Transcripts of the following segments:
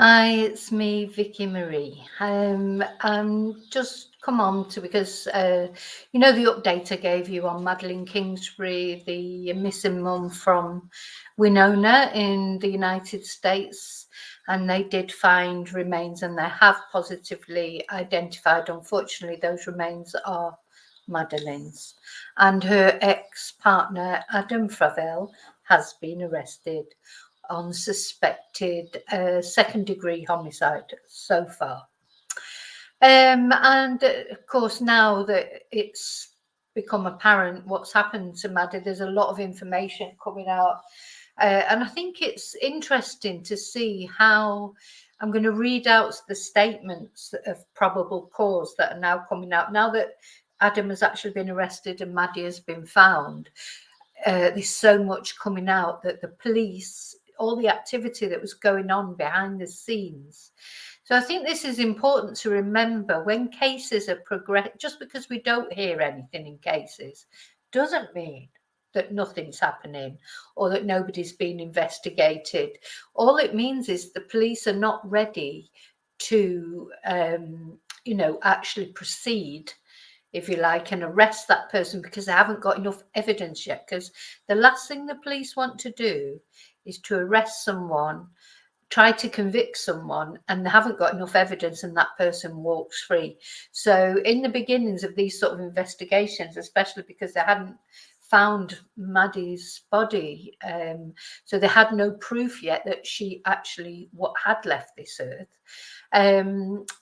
Hi, it's me, Vicki Marie. I'm just come on to because you know the update I gave you on Madeline Kingsbury, the missing mum from Winona in the United States, and they did find remains, and they have positively identified. Unfortunately, those remains are Madeline's, and her ex-partner Adam Fravel has been arrested on suspected second-degree homicide so far. And of course, now that it's become apparent what's happened to Maddie, there's a lot of information coming out. And I think it's interesting to see how I'm going to read out the statements of probable cause that are now coming out. Now that Adam has actually been arrested and Maddie has been found, there's so much coming out that the police, all the activity that was going on behind the scenes. So I think this is important to remember when cases are progressing. Just because we don't hear anything in cases doesn't mean that nothing's happening or that nobody's been investigated. All it means is the police are not ready to, actually proceed, if you like, and arrest that person because they haven't got enough evidence yet. Because the last thing the police want to do is to arrest someone, try to convict someone, and they haven't got enough evidence and that person walks free. So in the beginnings of these sort of investigations, especially because they hadn't found Maddie's body, so they had no proof yet that she actually had left this earth.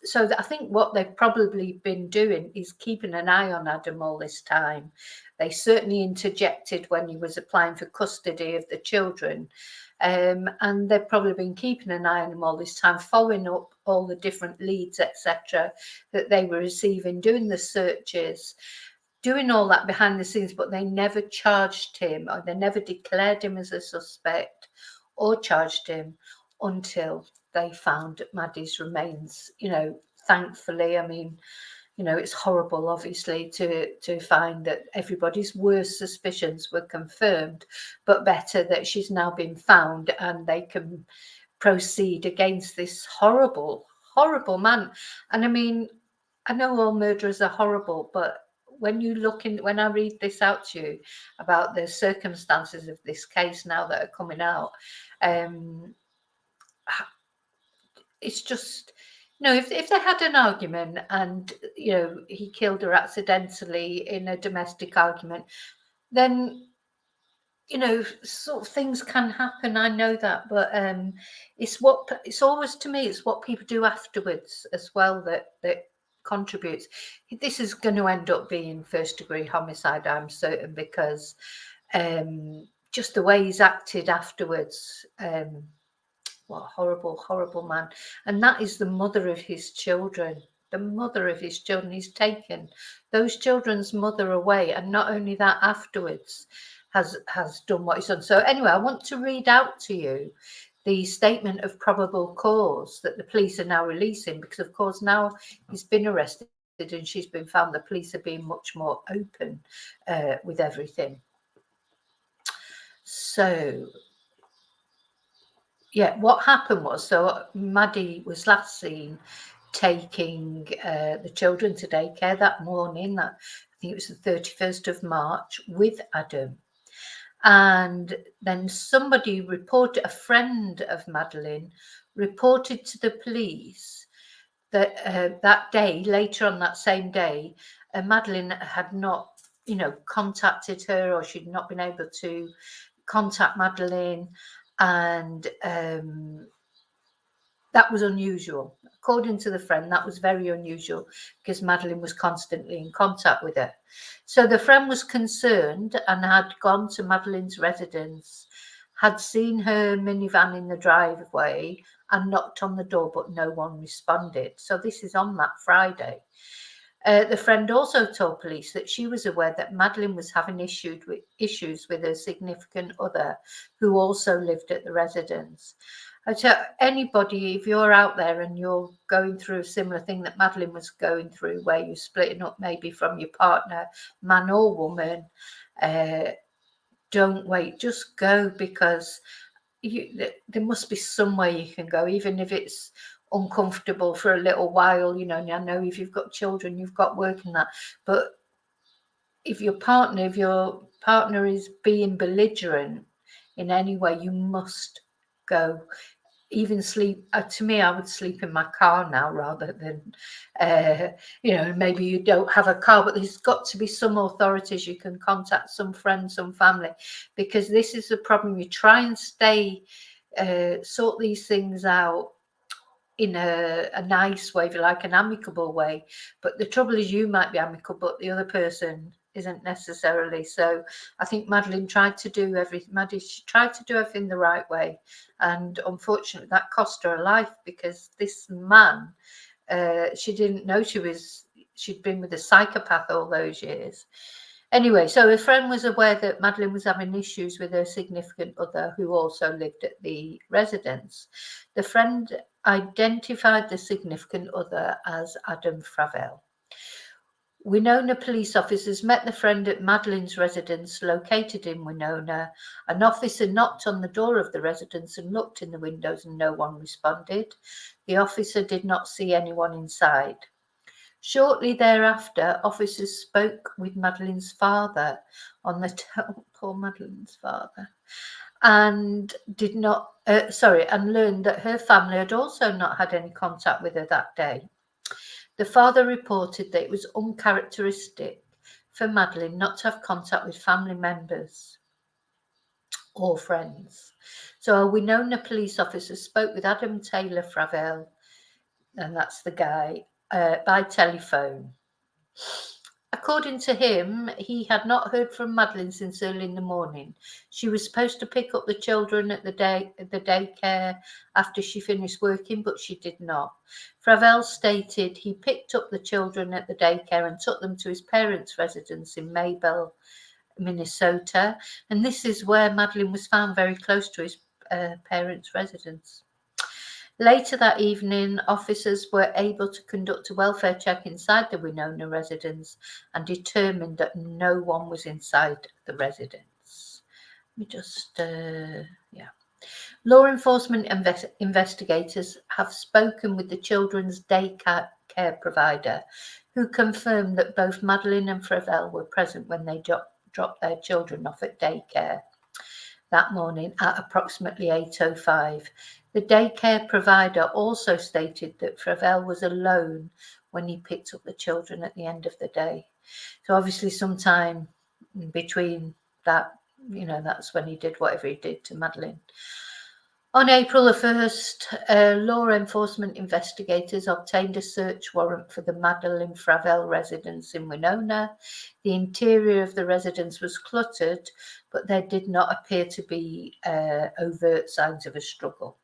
So I think what they've probably been doing is keeping an eye on Adam all this time. They certainly interjected when he was applying for custody of the children. And they've probably been keeping an eye on him all this time, following up all the different leads, etc., that they were receiving, doing the searches, doing all that behind the scenes, but they never charged him, or they never declared him as a suspect or charged him until they found Maddie's remains. Thankfully, I mean, it's horrible, obviously, to find that everybody's worst suspicions were confirmed, but better that she's now been found and they can proceed against this horrible, horrible man. And I mean, I know all murderers are horrible, but when I read this out to you about the circumstances of this case now that are coming out, it's just, if they had an argument and, he killed her accidentally in a domestic argument, then, sort of things can happen. I know that, but it's always, to me, it's what people do afterwards as well that contributes. This is going to end up being first-degree homicide, I'm certain, because just the way he's acted afterwards. What a horrible, horrible man. And that is the mother of his children. The mother of his children. He's taken those children's mother away. And not only that, afterwards has done what he's done. So anyway, I want to read out to you the statement of probable cause that the police are now releasing, because of course now he's been arrested and she's been found. The police are being much more open with everything. So yeah, what happened was, so Maddie was last seen taking the children to daycare that morning, I think it was the 31st of March, with Adam. And then somebody reported, a friend of Madeline reported to the police that that day, later on that same day, Madeline had not, contacted her, or she'd not been able to contact Madeline. And that was unusual. According to the friend, that was very unusual because Madeline was constantly in contact with her. So the friend was concerned and had gone to Madeline's residence, had seen her minivan in the driveway and knocked on the door, but no one responded. So this is on that Friday. The friend also told police that she was aware that Madeline was having issues with her significant other, who also lived at the residence. So anybody, if you're out there and you're going through a similar thing that Madeline was going through, where you're splitting up maybe from your partner, man or woman, don't wait, just go, because there must be somewhere you can go, even if it's uncomfortable for a little while. You know, and I know if you've got children, you've got work and that, but if your partner is being belligerent in any way, you must go. Even sleep, to me, I would sleep in my car now rather than, you know, maybe you don't have a car, but there's got to be some authorities you can contact, some friends, some family, because this is the problem. You try and sort these things out in a nice way, if you like, an amicable way. But the trouble is, you might be amicable, but the other person isn't necessarily. So I think Madeline tried to do everything. She tried to do everything the right way, and unfortunately, that cost her a life, because this man, she didn't know she'd been with a psychopath all those years. Anyway, so her friend was aware that Madeline was having issues with her significant other, who also lived at the residence. The friend identified the significant other as Adam Fravel. Winona police officers met the friend at Madeline's residence located in Winona. An officer knocked on the door of the residence and looked in the windows, and no one responded. The officer did not see anyone inside. Shortly thereafter, officers spoke with Madeline's father on the poor Madeline's father, and and learned that her family had also not had any contact with her that day. The father reported that it was uncharacteristic for Madeline not to have contact with family members or friends. So a Winona police officer spoke with Adam Taylor Fravel, and that's the guy, by telephone. According to him, he had not heard from Madeline since early in the morning. She was supposed to pick up the children at the daycare after she finished working, but she did not. Fravel stated he picked up the children at the daycare and took them to his parents' residence in Maybell, Minnesota, and this is where Madeline was found, very close to his parents' residence. Later that evening, officers were able to conduct a welfare check inside the Winona residence and determined that no one was inside the residence. Let me just, Law enforcement investigators have spoken with the children's daycare provider, who confirmed that both Madeline and Fravel were present when they dropped their children off at daycare that morning at approximately 8:05. The daycare provider also stated that Fravel was alone when he picked up the children at the end of the day. So obviously sometime between that, that's when he did whatever he did to Madeline. On April the 1st, law enforcement investigators obtained a search warrant for the Madeline Fravel residence in Winona. The interior of the residence was cluttered, but there did not appear to be overt signs of a struggle.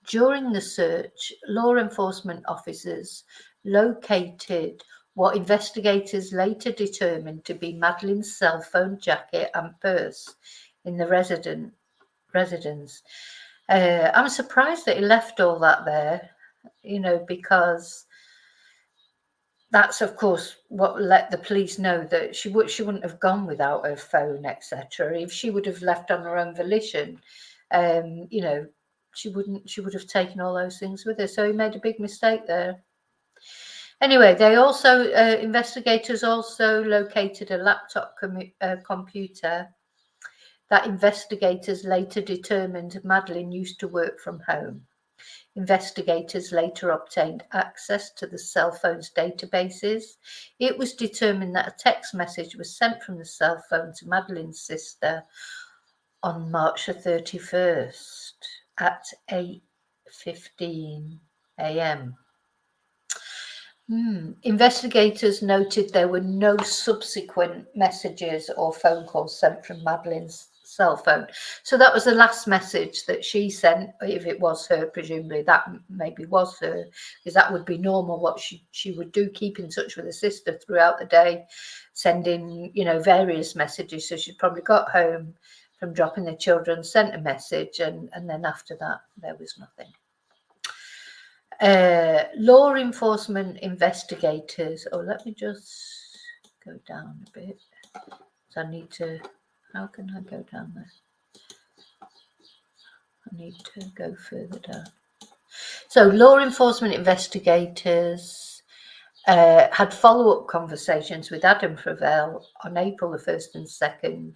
During the search, law enforcement officers located what investigators later determined to be Madeline's cell phone, jacket, and purse in the residence. I'm surprised that he left all that there, because that's, of course, what let the police know that she wouldn't have gone without her phone, etc. If she would have left on her own volition, she would have taken all those things with her. So he made a big mistake there. Anyway, investigators also located a laptop computer that investigators later determined Madeline used to work from home. Investigators later obtained access to the cell phone's databases. It was determined that a text message was sent from the cell phone to Madeline's sister on March the 31st at 8:15 a.m. Investigators noted there were no subsequent messages or phone calls sent from Madeline's cell phone. So that was the last message that she sent. If it was her, presumably that maybe was her, because that would be normal what she would do, keep in touch with her sister throughout the day, sending various messages. So she'd probably got home from dropping the children, sent a message, and then after that there was nothing. Law enforcement investigators. Let me just go down a bit. So I need to. How can I go down there? I need to go further down. So law enforcement investigators had follow-up conversations with Adam Fravel on April the 1st and 2nd.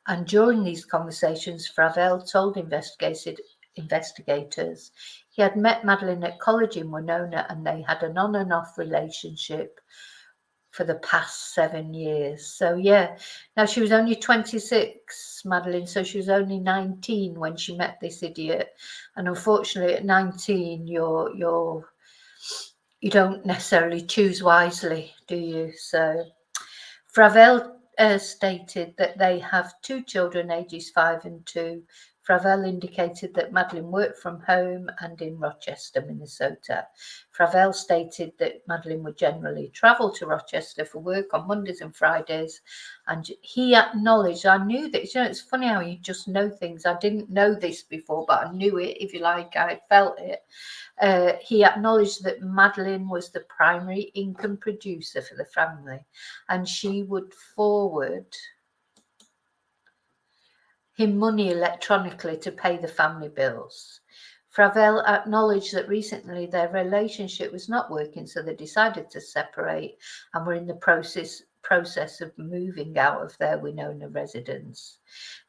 And during these conversations, Fravel told investigators he had met Madeline at college in Winona and they had an on and off relationship for the past 7 years. So yeah, now she was only 26, Madeline, so she was only 19 when she met this idiot. And unfortunately at 19 you don't necessarily choose wisely, do you? So Fravel stated that they have 2 children, ages 5 and 2. Fravel indicated that Madeline worked from home and in Rochester, Minnesota. Fravel stated that Madeline would generally travel to Rochester for work on Mondays and Fridays. And he acknowledged, I knew that, it's funny how you just know things. I didn't know this before, but I knew it, if you like, I felt it. He acknowledged that Madeline was the primary income producer for the family and she would forward him money electronically to pay the family bills. Fravel acknowledged that recently their relationship was not working, so they decided to separate and were in the process of moving out of their Winona residence.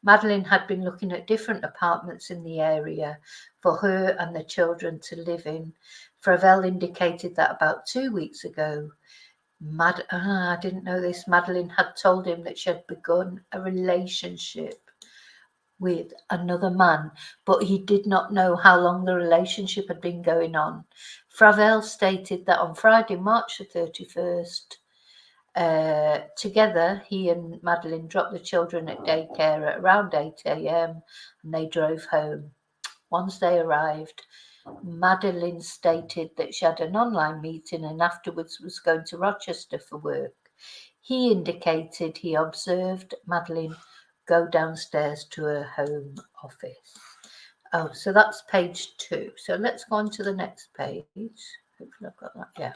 Madeline had been looking at different apartments in the area for her and the children to live in. Fravel indicated that about 2 weeks ago, I didn't know this, Madeline had told him that she had begun a relationship with another man, but he did not know how long the relationship had been going on. Fravel stated that on Friday, March the 31st, together, he and Madeline dropped the children at daycare at around 8 a.m. and they drove home. Once they arrived, Madeline stated that she had an online meeting and afterwards was going to Rochester for work. He indicated he observed Madeline go downstairs to her home office. Oh, so that's page 2. So let's go on to the next page. Hopefully I've got that. Yeah.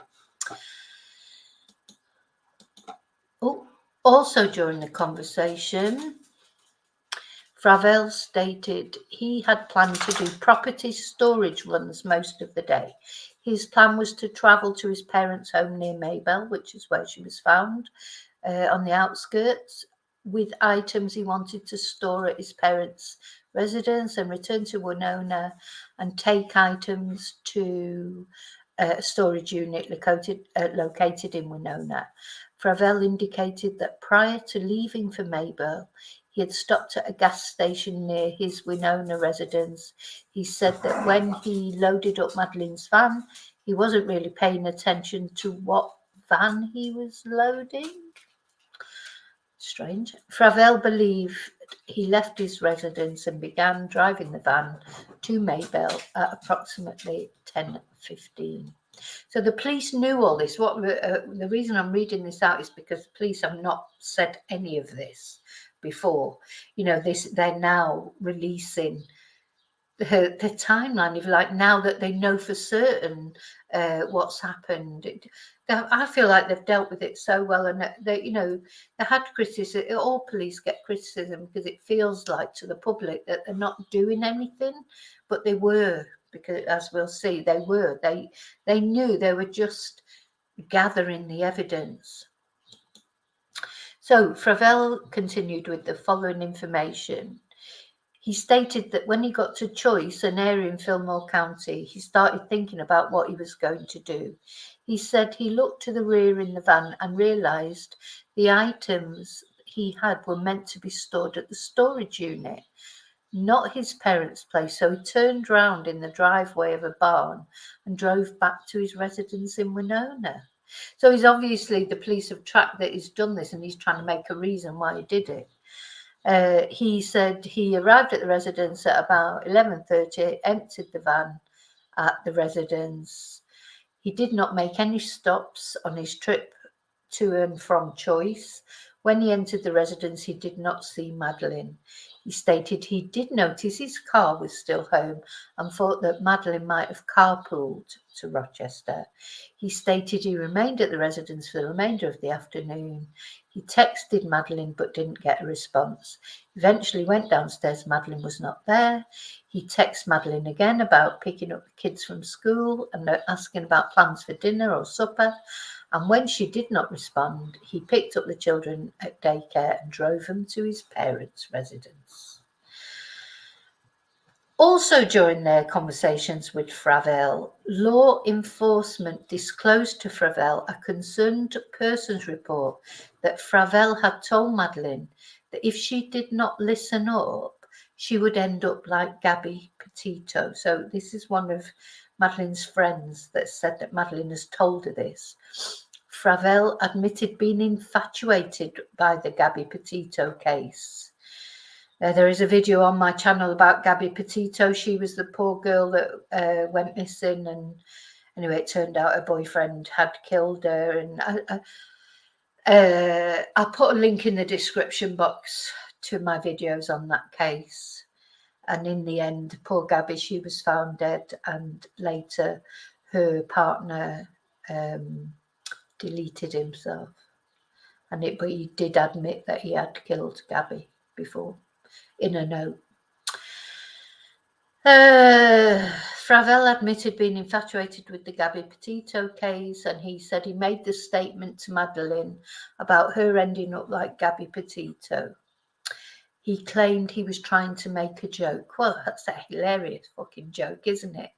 Oh, also during the conversation, Fravel stated he had planned to do property storage runs most of the day. His plan was to travel to his parents' home near Maybell, which is where she was found, on the outskirts, with items he wanted to store at his parents' residence and return to Winona and take items to a storage unit located in Winona. Fravel indicated that prior to leaving for Maybell, he had stopped at a gas station near his Winona residence. He said that when he loaded up Madeline's van, he wasn't really paying attention to what van he was loading. Strange. Fravel believed he left his residence and began driving the van to Maybell at approximately 10:15. So the police knew all this. The reason I'm reading this out is because the police have not said any of this before. They're now releasing the timeline, if you like, now that they know for certain what's happened. I feel like they've dealt with it so well, and they had criticism. All police get criticism because it feels like to the public that they're not doing anything, but they were, because as we'll see, they knew they were just gathering the evidence. So Fravel continued with the following information. He stated that when he got to Choice, an area in Fillmore County, he started thinking about what he was going to do. He said he looked to the rear in the van and realised the items he had were meant to be stored at the storage unit, not his parents' place. So he turned round in the driveway of a barn and drove back to his residence in Winona. So he's obviously, the police have tracked that he's done this and he's trying to make a reason why he did it. He said he arrived at the residence at about 11:30, emptied the van at the residence. He did not make any stops on his trip to and from Choice. When he entered the residence, he did not see Madeline. He stated he did notice his car was still home and thought that Madeline might have carpooled to Rochester. He stated he remained at the residence for the remainder of the afternoon. He texted Madeline but didn't get a response. Eventually went downstairs. Madeline was not there. He texted Madeline again about picking up the kids from school and asking about plans for dinner or supper. And when she did not respond, he picked up the children at daycare and drove them to his parents' residence. Also during their conversations with Fravel, law enforcement disclosed to Fravel a concerned persons report that Fravel had told Madeline that if she did not listen up, she would end up like Gaby Petito. So this is one of Madeline's friends that said that Madeline has told her this. Fravel admitted being infatuated by the Gaby Petito case. There is a video on my channel about Gaby Petito. She was the poor girl that went missing, and anyway, it turned out her boyfriend had killed her. And I'll put a link in the description box to my videos on that case. And in the end, poor Gaby, she was found dead, and later her partner deleted himself. But he did admit that he had killed Gaby before, in a note. Fravel admitted being infatuated with the Gaby Petito case, and he said he made the statement to Madeline about her ending up like Gaby Petito. He claimed he was trying to make a joke. Well, that's a hilarious fucking joke, isn't it?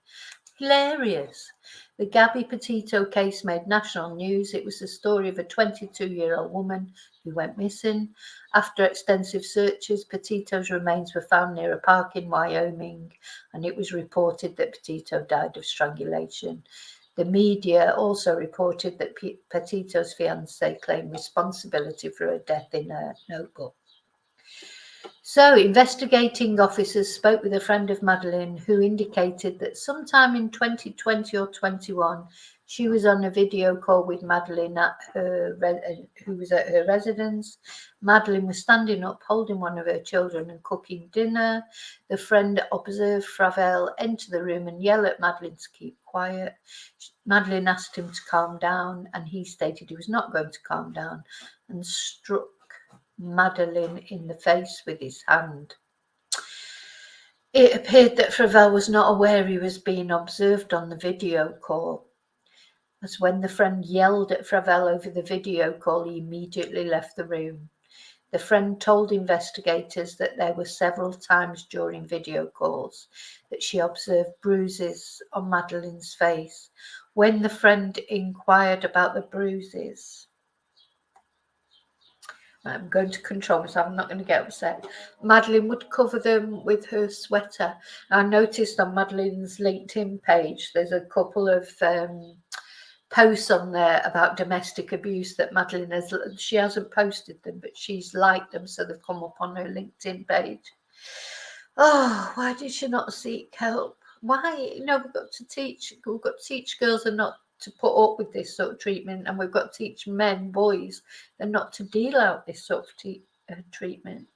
Hilarious. The Gaby Petito case made national news. It was the story of a 22-year-old woman who went missing. After extensive searches, Petito's remains were found near a park in Wyoming, and it was reported that Petito died of strangulation. The media also reported that Petito's fiancé claimed responsibility for her death in a notebook. So, investigating officers spoke with a friend of Madeline who indicated that sometime in 2020 or 21, she was on a video call with Madeline who was at her residence. Madeline was standing up, holding one of her children and cooking dinner. The friend observed Fravel enter the room and yell at Madeline to keep quiet. Madeline asked him to calm down, and he stated he was not going to calm down and struck Madeline in the face with his hand. It appeared that Fravel was not aware he was being observed on the video call. As when the friend yelled at Fravel over the video call, he immediately left the room. The friend told investigators that there were several times during video calls that she observed bruises on Madeline's face. When the friend inquired about the bruises, I'm going to control myself, I'm not going to get upset. Madeline would cover them with her sweater. I noticed on Madeline's LinkedIn page, there's a couple of posts on there about domestic abuse that Madeline she hasn't posted them, but she's liked them, so they've come up on her LinkedIn page. Oh, why did she not seek help? Why? We've got to teach girls and not to put up with this sort of treatment, and we've got to teach men, boys, and not to deal out this sort of treatment.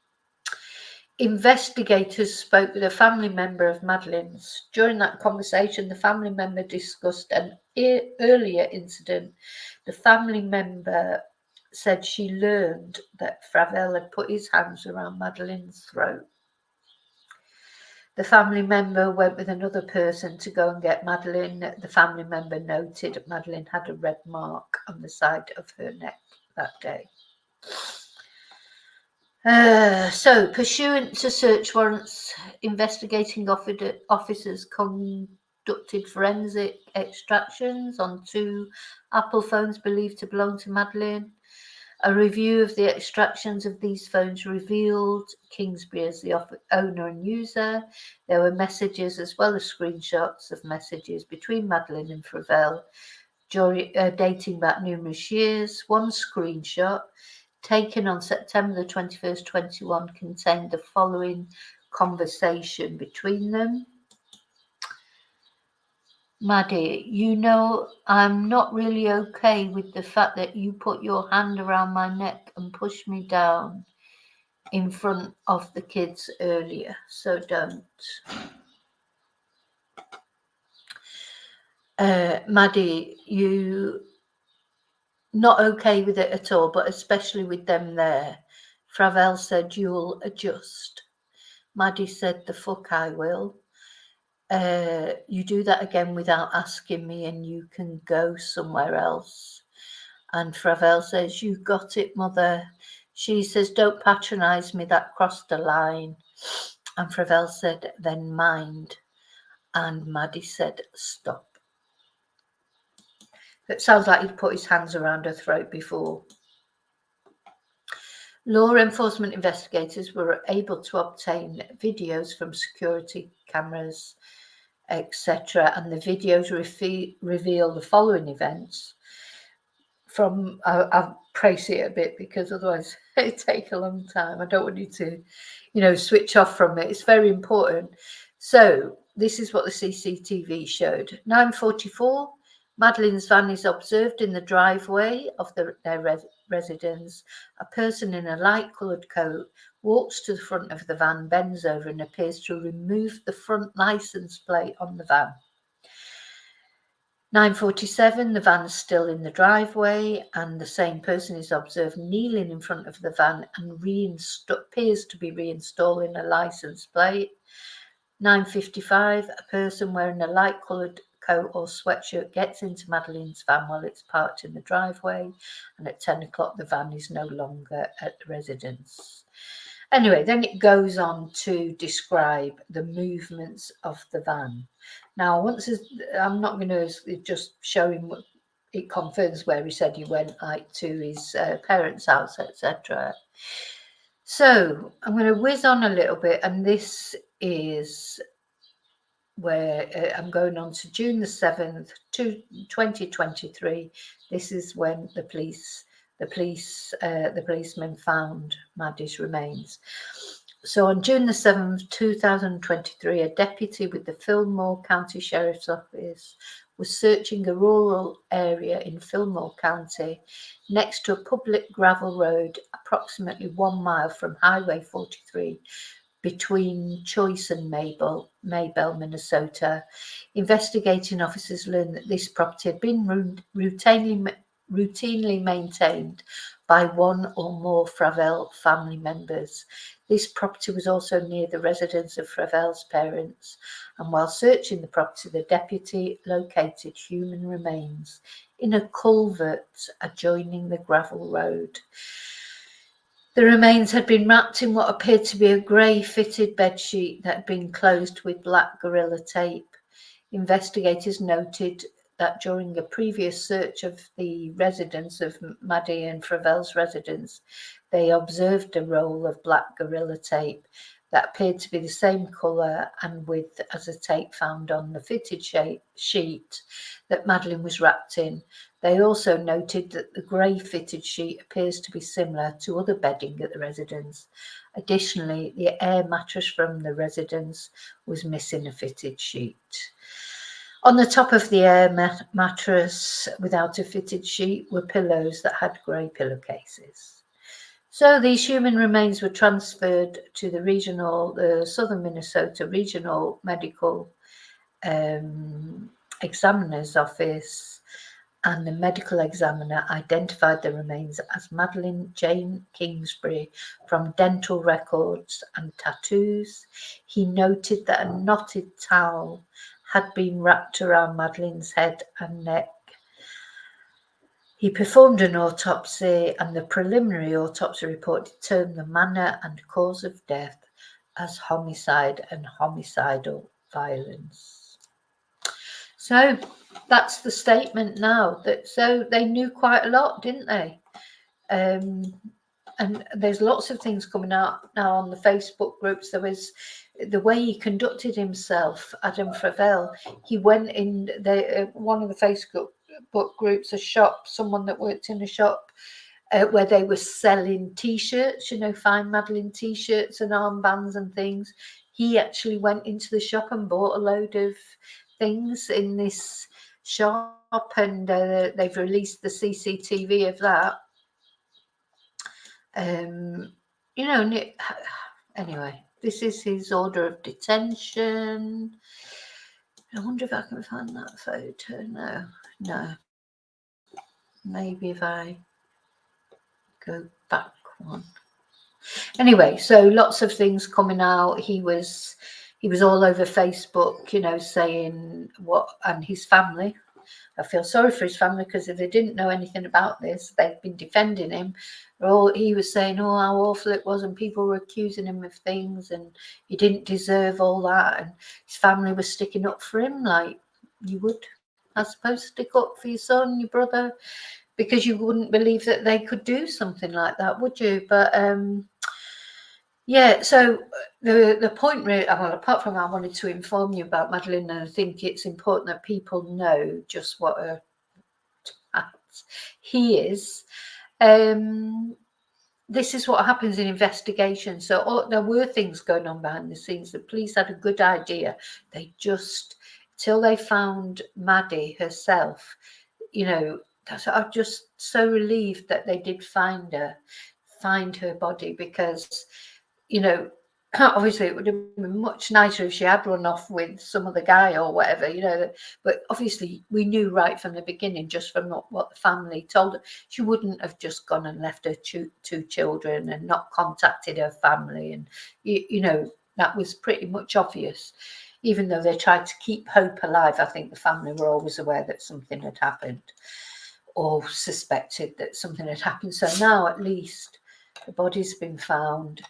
Investigators spoke with a family member of Madeline's. During that conversation, the family member discussed an earlier incident. The family member said she learned that Fravel had put his hands around Madeline's throat. The family member went with another person to go and get Madeline. The family member noted Madeline had a red mark on the side of her neck that day. So, pursuant to search warrants, investigating officers conducted forensic extractions on 2 Apple phones believed to belong to Madeline. A review of the extractions of these phones revealed Kingsbury as the owner and user. There were messages as well as screenshots of messages between Madeline and Fravel dating back numerous years. One screenshot taken on September the 21st, 21 contained the following conversation between them. Maddie, I'm not really okay with the fact that you put your hand around my neck and pushed me down in front of the kids earlier, so don't. Maddie, you not okay with it at all, but especially with them there. Fravel said, "You'll adjust." Maddie said, "The fuck I will. You do that again without asking me and you can go somewhere else." And Fravel says, "You got it, mother." She says, "Don't patronise me, that crossed the line." And Fravel said, "Then mind." And Maddie said, "Stop." It sounds like he'd put his hands around her throat before. Law enforcement investigators were able to obtain videos from security cameras, etc. And the videos reveal the following events. From I'll praise it a bit because otherwise it'd take a long time. I don't want you to, switch off from it. It's very important. So this is what the CCTV showed. 9:44, Madeline's van is observed in the driveway of their residence. A person in a light-coloured coat walks to the front of the van, bends over and appears to remove the front licence plate on the van. 9:47, the van's still in the driveway and the same person is observed kneeling in front of the van and appears to be reinstalling a license plate. 9:55, a person wearing a light-coloured coat or sweatshirt gets into Madeline's van while it's parked in the driveway, and at 10 o'clock the van is no longer at the residence. Anyway, then it goes on to describe the movements of the van. Now, I'm not going to just show him, it confirms where he said he went, like to his parents' house, etc. So I'm going to whiz on a little bit, and this is where I'm going on to June the 7th, 2023. This is when the policemen found Maddie's remains. So on June the 7th, 2023, a deputy with the Fillmore County Sheriff's Office was searching a rural area in Fillmore County next to a public gravel road approximately 1 mile from Highway 43 between Choice and Maybell, Minnesota. Investigating officers learned that this property had been routinely maintained by one or more Fravel family members. This property was also near the residence of Fravel's parents, and while searching the property, the deputy located human remains in a culvert adjoining the gravel road. The remains had been wrapped in what appeared to be a grey fitted bedsheet that had been closed with black Gorilla Tape. Investigators noted that during a previous search of the residence of Maddie and Fravel's residence, they observed a roll of black Gorilla Tape that appeared to be the same colour and width as the tape found on the fitted sheet that Madeline was wrapped in. They also noted that the grey fitted sheet appears to be similar to other bedding at the residence. Additionally, the air mattress from the residence was missing a fitted sheet. On the top of the air mattress without a fitted sheet were pillows that had grey pillowcases. So these human remains were transferred to the Southern Minnesota Regional Medical Examiner's Office, and the medical examiner identified the remains as Madeline Jane Kingsbury from dental records and tattoos. He noted that a knotted towel had been wrapped around Madeline's head and neck. He performed an autopsy, and the preliminary autopsy report determined the manner and cause of death as homicide and homicidal violence. So that's the statement now. So they knew quite a lot, didn't they? And there's lots of things coming out now on the Facebook groups. There was the way he conducted himself, Adam Fravel. He went in one of the Facebook groups, a shop, someone that worked in a shop where they were selling T-shirts, Find Madeline T-shirts and armbands and things. He actually went into the shop and bought a load of things in this shop, and they've released the CCTV of that. Anyway, this is his order of detention. I wonder if I can find that photo. No. Maybe if I go back one. Anyway, so lots of things coming out. He was all over Facebook, you know, saying what, and his family. I feel sorry for his family, because if they didn't know anything about this, they've been defending him. He was saying, oh, how awful it was, and people were accusing him of things, and he didn't deserve all that. And his family was sticking up for him, like you would, I suppose, stick up for your son, your brother, because you wouldn't believe that they could do something like that, would you? But yeah, so the point really, well, apart from I wanted to inform you about Madeline, and I think it's important that people know just what a he is. This is what happens in investigations. So there were things going on behind the scenes. The police had a good idea. They just, till they found Maddie herself, you know, I'm just so relieved that they did find her body, because, you know, obviously it would have been much nicer if she had run off with some other guy or whatever, you know, but obviously we knew right from the beginning, just from what the family told her, she wouldn't have just gone and left her two children and not contacted her family. And you know, that was pretty much obvious. Even though they tried to keep hope alive, I think the family were always aware that something had happened, or suspected that something had happened. So now at least the body's been found.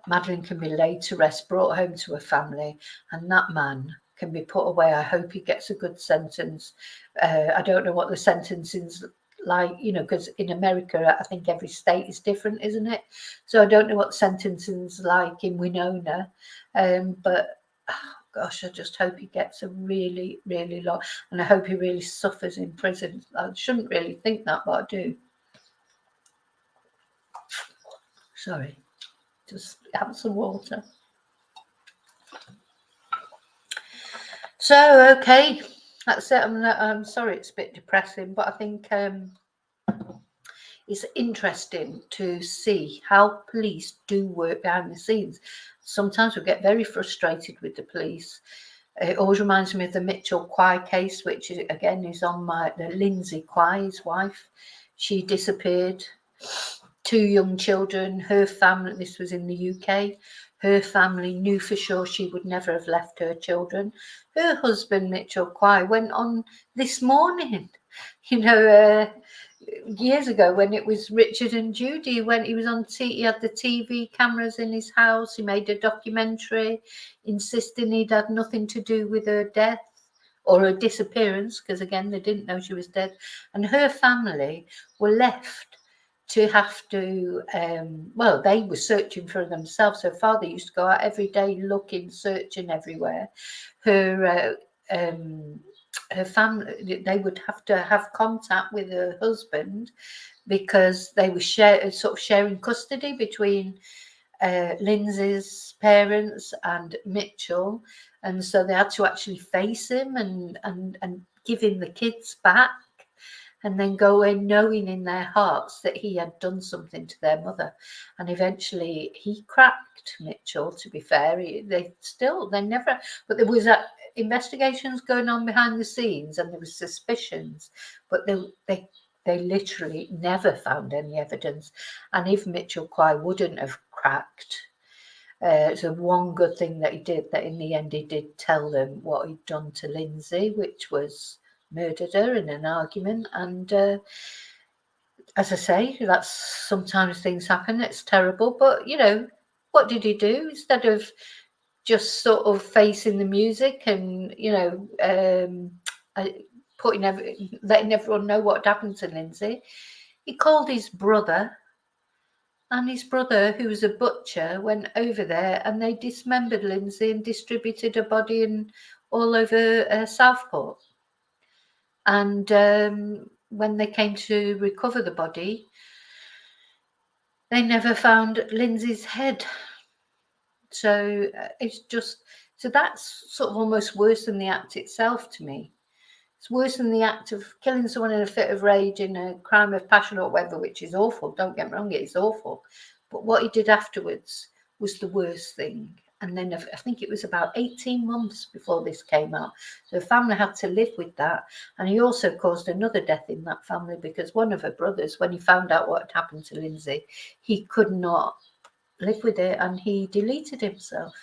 Madeline can be laid to rest, brought home to her family, and that man can be put away. I hope he gets a good sentence. I don't know what the sentence is like, you know, because in America, I think every state is different, isn't it? So I don't know what the sentence is like in Winona, but oh gosh, I just hope he gets a really, really long, and I hope he really suffers in prison. I shouldn't really think that, but I do. Sorry. Just have some water. So, okay, that's it. I'm sorry it's a bit depressing, but I think it's interesting to see how police do work behind the scenes. Sometimes we get very frustrated with the police. It always reminds me of the Mitchell Quy case, which is, again, is on the Lindsay Quy, his wife. She disappeared. 2 young children, her family, this was in the UK, her family knew for sure she would never have left her children. Her husband, Mitchell Quy, went on this morning, you know, years ago when it was Richard and Judy, when he was on he had the TV cameras in his house, he made a documentary insisting he'd had nothing to do with her death or her disappearance, because again, they didn't know she was dead. And her family were left to have to, well, they were searching for themselves. Her father used to go out every day looking, searching everywhere. Her family, they would have to have contact with her husband, because they were sort of sharing custody between Lindsay's parents and Mitchell, and so they had to actually face him and give him the kids back, and then go in knowing in their hearts that he had done something to their mother. And eventually he cracked, Mitchell, to be fair. They never, but there was investigations going on behind the scenes, and there was suspicions, but they literally never found any evidence. And if Mitchell Quy wouldn't have cracked, it's a one good thing that he did, that in the end he did tell them what he'd done to Lindsay, which was murdered her in an argument. And as I say, that's sometimes things happen, it's terrible, but you know, what did he do? Instead of just sort of facing the music and, you know, letting everyone know what happened to Lindsay, he called his brother, and his brother, who was a butcher, went over there and they dismembered Lindsay and distributed her body all over Southport. And when they came to recover the body, they never found Lindsay's head. So it's just, so that's sort of almost worse than the act itself to me. It's worse than the act of killing someone in a fit of rage, in a crime of passion or whatever, which is awful. Don't get me wrong, it's awful. But what he did afterwards was the worst thing. And then I think it was about 18 months before this came out. So the family had to live with that. And he also caused another death in that family because one of her brothers, when he found out what had happened to Lindsay, he could not live with it and he deleted himself.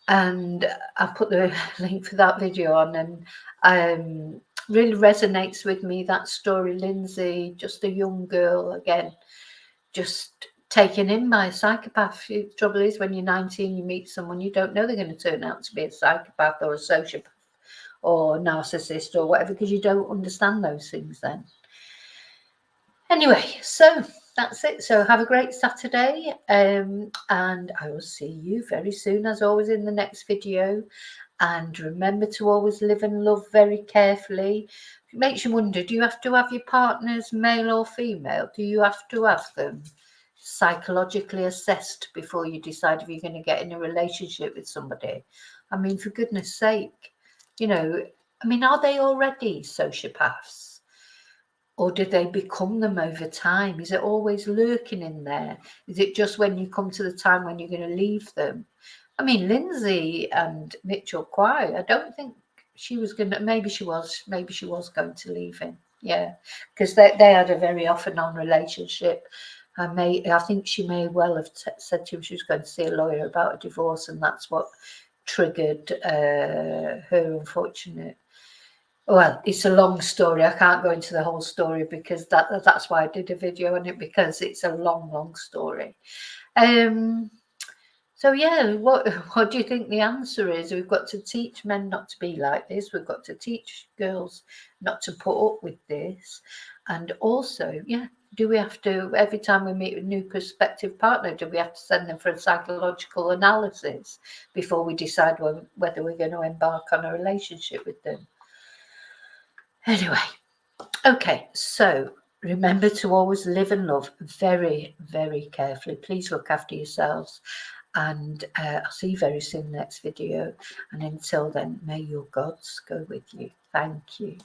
And I put the link for that video on, and really resonates with me, that story. Lindsay, just a young girl, again, just taken in by a psychopath. The trouble is, when you're 19, you meet someone, you don't know they're going to turn out to be a psychopath or a sociopath or narcissist or whatever, because you don't understand those things then. Anyway, so that's it. So have a great Saturday, and I will see you very soon, as always, in the next video. And remember to always live and love very carefully. It makes you wonder, do you have to have your partners male or female? Do you have to have them psychologically assessed before you decide if you're going to get in a relationship with somebody? I mean, for goodness sake, you know, I mean, are they already sociopaths? Or did they become them over time? Is it always lurking in there? Is it just when you come to the time when you're going to leave them? I mean, Lindsay and Mitchell Quy, I don't think she was going to, maybe she was going to leave him. Yeah, because they had a very off and on relationship. I think she may well have said to him she was going to see a lawyer about a divorce, and that's what triggered her unfortunate. Well, it's a long story. I can't go into the whole story because that's why I did a video on it, because it's a long story. So yeah, what do you think the answer is? We've got to teach men not to be like this. We've got to teach girls not to put up with this. And also, yeah, do we have to, every time we meet a new prospective partner, do we have to send them for a psychological analysis before we decide whether we're going to embark on a relationship with them? Anyway, okay, so remember to always live and love very, very carefully. Please look after yourselves, and I'll see you very soon in the next video. And until then, may your gods go with you. Thank you.